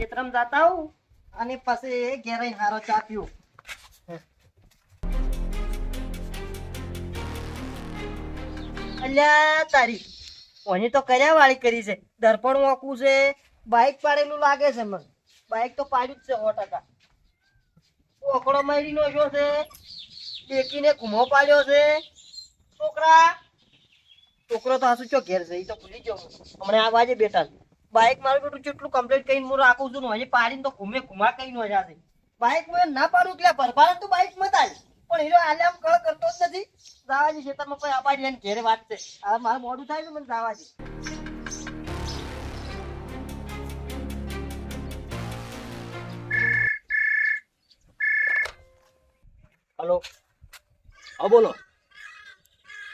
ખેતરમાં જાતા હું અને પછી ઘેર આઈને હારો ચા પીવું. અલ્યા તારી ઓની તો કર્યા વાળી કરી છે. દર્પણ વાંકું છે, બાઈક પાડેલું લાગે છે મને. બાઈક તો પાડ્યું જ છે 100%. ઓકડો મારી નો છે, ડેકીને ઘૂમો પાડ્યો છે. છોકરો તો હાસુ ચો ઘેર છે, ઈ તો ભૂલી ગયો હું. હમણાં આ બાજે બેઠા છે. બાઈક મારું બેટું જેટલું કમ્પ્લીટ કરીને હું રાખું છું ને હજી પાડીને તો ઘુમા કઈ નો છે. બાઈક મેં ના પાડું એટલે ભરભાર તું બાઈક મત આવી પણ હીરો આલે આમ કળ કરતો જ નથી. જાવાજી ખેતરમાં કોઈ આપાડી લઈને ઘેરે વાત છે. હવે મારે મોડું થાય છે મને જાવાજી. હલો, હા બોલો.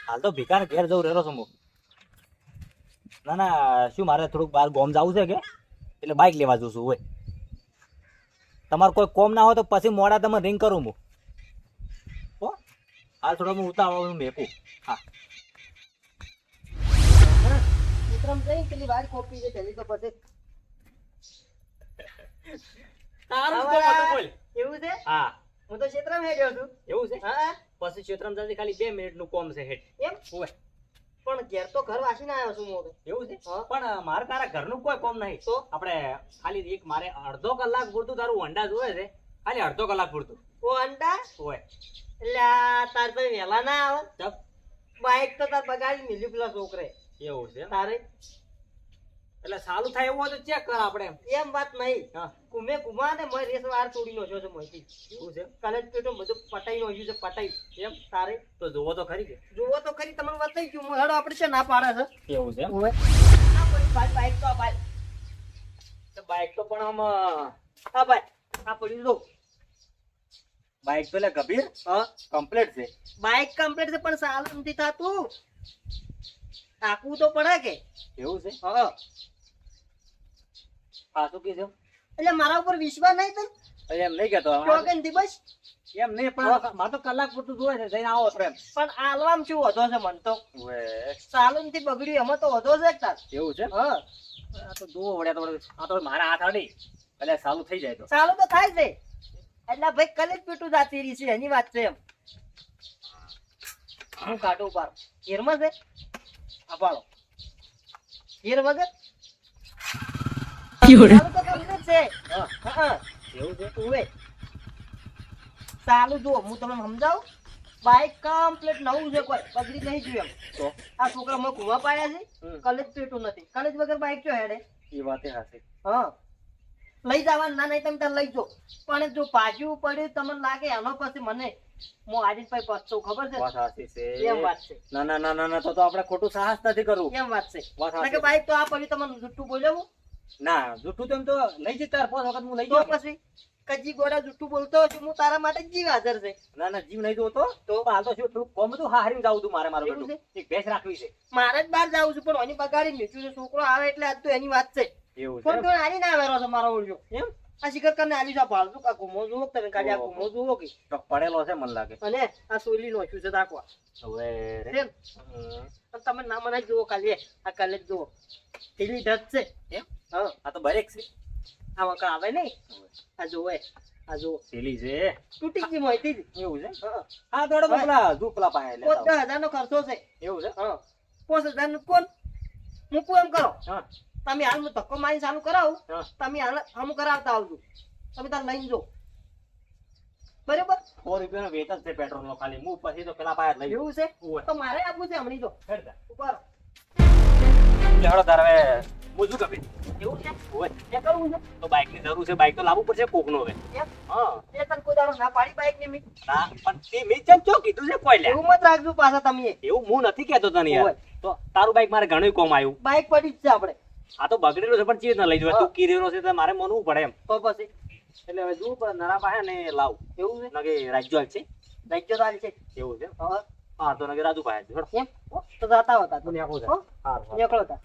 હાલ તો ભીખાને ઘેર જવું રહેલો છું હું. ના ના, શું મારે થોડુંક બહાર ગોમ જવું છે કે એટલે બાઇક લેવા જઉં છું. હોય તમારે કોઈ કોમ ના હોય તો પછી મોડા તમે રિંગ કરું હું. હો હાલ થોડો હું ઉતાવળ મેકું. હા વિક્રમ જઈ પેલી વાત કોપી છે પેલી તો પછી તારું તો બધું બોલ. એવું છે? હા હું તો ક્ષેત્રમાં હેડ્યો છું. એવું છે? હા પછી ક્ષેત્રમાં જલ્દી ખાલી 2 મિનિટનું કોમ છે હેઠ. એમ હોય પણ ઘેર તો ઘર વાસીને આવ્યો છું હું. એવું છે? હા. પણ મારે તારા ઘરનું કોઈ કોમ નહીં. તો આપણે ખાલી એક મારે અડધો કલાક પૂરતું તારું અંડા જોવે છે. ખાલી અડધો કલાક પૂરતું. ઓ અંડા હોય એટલે આ તાર તો વહેલા ના આવે. ચપ. બાઈક તો તાર બગાડી મિલ્યું પેલા છોકરે. એવું છે? તારે એટલે સારું થાય એવું હોય તો ચેક કર આપણે. એમ વાત નહીં. હા ઘુમા ને મેં રેસ વાર તોડી નાખ્યો છે મોંથી. એવું છે? કાલે પેટો બધું પટાઈ નાખ્યું છે પટાઈ. એમ તારે તો જોવો તો ખરી કે. જુઓ તો ખરી તમને વાત થઈ ગયું હેડો આપણે છે ના પાડે છે. એવું છે? ઓવે આ પડી ભાઈ બાઈક તો આ ભાઈ તો બાઇક તો પણ આમ આ ભાઈ આ પડી દો. બાઇક તો એટલે ગંભીર કમ્પ્લીટ છે. બાઈક કમ્પ્લીટ છે પણ સાલ નથી થાતું. આકવું તો પડે કે. એવું છે? હા હા શું કીધું? એટલે મારા ઉપર વિશ્વાસ નહીં તને એમ નહીં કેતો. ચોકન થી બસ. એમ નહીં પણ મારે તો કલાક પૂરતું જોવે છે. જઈને આવો છો એમ. પણ આલવામ શું વધો છે મન તો. ઓએ, સાલુન થી બગડ્યું એમાં તો વધો છે તાર. એવું છે? હા આ તો જોવો વળ્યા તો આ તો મારા હાથ આડી એટલે સારું થઈ જાય તો. સાલું તો થાય છે. એટલે ભાઈ કલે જ પેટું જાતી રહી છે એની વાત છે એમ. હું કાઢું પાર ઘેરમાં છે આ પાડો ઘેર વગર સાલું તો complete છે. હા હા એવું છે? ઉવે ચાલુ જુઓ હું તમને સમજાવું. બાઈક કમ્પ્લીટ નવું છે કોઈ બગડી નહીં જોયું એમ. તો આ છોકરા મેં કુવા પાડ્યા છે. હમ. કલેજ પેટું નથી. કલેજ વગર બાઈક ચો હેડે. એ વાતે હાચી. હા લઈ જવાનું ના નહીં તમે ત્યાં લઈ જાઓ પણ જો પાછું પડ્યું તમને લાગે એનો પછી મને હું આજે ભાઈ પછતો ખબર છે. વાત હાચી છે. એમ વાત છે. ના ના ના ના ના, તો આપણે ખોટું સાહસ નથી કરવું. એમ વાત છે. વાત કારણ કે હાચી. બાઈક તો આ પડ્યું તમને જુઠ્ઠું બોલ્યું ના જૂઠું તેમ તો લઈ જઈ 4-5 વખત હું લઈ તો જાઉં. પછી કજી ગોડા જુઠ્ઠું બોલતો છું હું તારા માટે જ જીવ હાજર છે. ના ના જીવ નહીં જોતો તો હાલ તો શું થોડું કોમ બધું હારીને જાવું તું મારે મારું એવું બેટું. એક ભેંસ રાખવી છે. મારે જ બહાર જાવું છું પણ એની બગાડી નીચું છે. છોકરો આવે એટલે આજ તો એની વાત છે. એવું ફોન છે? તો આની ના આવેલો છે મારો ઓળખ્યો. એમ આ શિખર કરીને આવી જાવ ભાડું આ ઘુમો જુઓ તમે કાલે આ ઘુમો જુઓ કે તો પડેલો છે મને લાગે. અને આ સોલી નોખ્યું છે દાખવા હવે રે. છે ને? અને તમે ના મને જુઓ કાલે આ કાલે જ જુઓ પેલી ઢસ છે. એમ? હા આ તો બરેક છે. આ વખત આવે નહીં આ જુઓ આ જુઓ પેલી છે. તૂટી ગઈ મોઈથી જ. એવું છે? હા હા દોડો પેલા જુ પેલા પાસે લેતા આવો. 5000 નો ખર્ચો છે. એવું છે? હા 5000 નું કોણ મૂકું એમ કરો. હા તમે હાલ હું ધક્કો મારી ચાલુ કરાવું હા તમે હાલ હમ કરાવતા આવજો. તમે તાર લઈને જો બરાબર. 100 રૂપિયાનો વેતન છે પેટ્રોલ નો ખાલી. હું પછી તો પેલા પાસે લઈ એવું છે ઓવે. તો મારે આપવું છે હમણાં તો હેડતા. ઉપર લેવડો તાર હવે હું શું કરું? એવું છે ઓય એ કરવું છે તો બાઇક ની જરૂર છે. બાઇક તો લાવવું પડશે કોક નો હવે. એમ હા એ તને કોઈ દાડો ના પાડી બાઈક ની મી ના પણ તે મેં ચમ ચો કીધું છે કોઈ લે. એવું મત રાખજો પાછા તમે. એવું હું નથી કહેતો તને યાર. ઓય. તો તારું બાઇક મારે ઘણું કોમ આવ્યું. બાઈક પડી જ છે આપણે આ તો બગડેલું છે પણ ચીજ ના લઈ જવાય. હા. તું કીરેલો છે તો મારે માનવું પડે એમ. તો પછી એટલે હવે જુઓ પણ નરા પાસે ને લાવ. એવું છે નગે રાજ્યો છે. રાજ્ય ચાલી છે. એવું છે? હા હા તો નગે રાજુ પાસે છે. એમ તો જાતા હતા મને આખું છે. હો? હા નીકળો તા.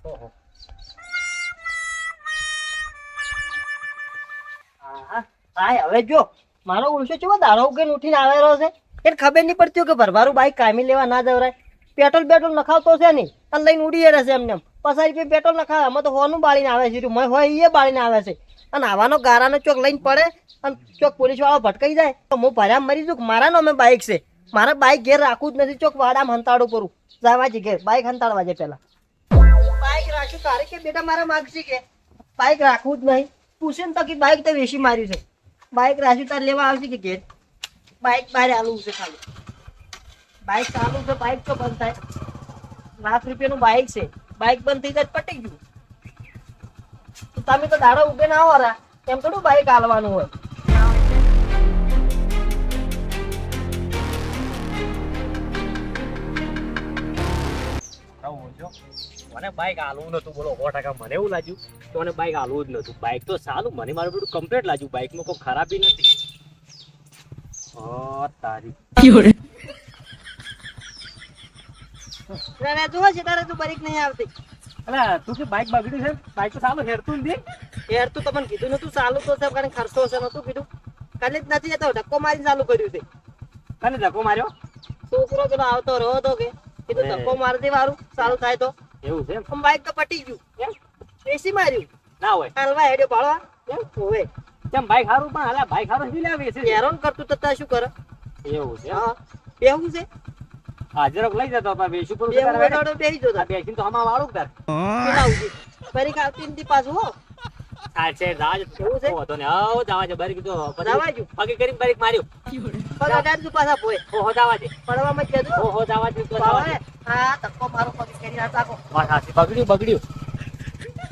હા હા હવે જો મારો ઉલસો ચેવો દાડો ઉગીને ઉઠીને આવેલો છે. એને ખબર નહીં પડતી કે ભરભારું બાઈક કામી લેવા ના જવરાય. પેટ્રોલ નખાવતો છે નહીં અને લઈને ઉડી રહેશે એમને એમ. 50 રૂપિયા પેટ્રોલ નખાવે અમે તો હોનું બાળીને આવે છે મેં હોય એ બાળીને આવે છે. અને આવાનો ગારાનો ચોક લઈને પડે અને ચોક પોલીસ વાળો ભટકાઈ જાય તો હું ભર્યા મરી જઉં. મારા નામે બાઇક છે, મારે બાઇક ઘેર રાખવું જ નથી. ચોક વાડામાં હંતાડો કરું જવા છે ઘેર, બાઇક હંતાડવા છે પેલા. બાઇક રાખ્યું તારે કે બેટા મારા માગશે કે બાઇક રાખવું જ નહીં. પૂછે ને તો કે બાઇક તો વેચી માર્યું છે. બાઇક રાખ્યું તારે લેવા આવશે કે ઘેર? બાઇક બહાર આલું છે ખાલી. બાઇક ચાલુ છે, બાઇક તો બંધ થાય. ₹1,00,000 બાઇક છે, બાઇક બંધ થઈ જાય તો પટી ગયું. તો તમે તો દાડો ઉભે ના આવો રા, એમ થોડું બાઇક હાલવાનું હોય. મને બાઈક હાલવું નતું, બોલો 100%. મને એવું લાગ્યું કે મને બાઈક હાલવું જ નતું. બાઈક તો સારું, મને મારું બધું કમ્પ્લીટ લાગ્યું. બાઈકમાં કોઈ ખરાબી નથી. તારી જોવા છે તારે તું બાઇક નહીં આવતી. અલા તું કે બાઈક બગડ્યું છે? બાઈક તો સારું હેરતું નથી. યાર તું તમને કીધું નતું ચાલુ તો છે કારણ ખર્ચો છે નતું કીધું. કાલે જ નથી જતો, ધક્કો મારીને ચાલુ કર્યું છે. કને ધક્કો માર્યો? છોકરો પેલો આવતો રહ્યો હતો કે કીધું ધક્કો મારી દે વારું ચાલુ થાય તો. એવું છે? આમ બાઇક તો પટી ગયું. એસી માર્યું ના હોય હાલવા હેડ્યો ભાળવા હોવે. કેમ બાઈક હારું? પણ હાલા બાઈક હારું શું લેવા વેચે છે? હેરાન કરતું તો તાર શું કરે? એવું છે? હા બેહું છે. હાજરક લઈ જતો પણ બેસું પડું બેહું બેઠો બેહી જો તાર. બેસીને તો હમણાં વાળું તાર પેલા આવજે. ફરી આવતી નથી પાછું હો. છે જાજ એવું છે? હતો ને આવ જાવા છે બારીક તો જાવા જો. પગે કરી બારીક માર્યો. પગ અડાડજો પાછા પોય. ઓહો જાવા છે. પડવામાં જ જજો. ઓહો જાવા છે તો જાવા છે. હા ધક્કો મારો પગ કરી ના તાકો. બસ હાથી બગડ્યું બગડ્યું.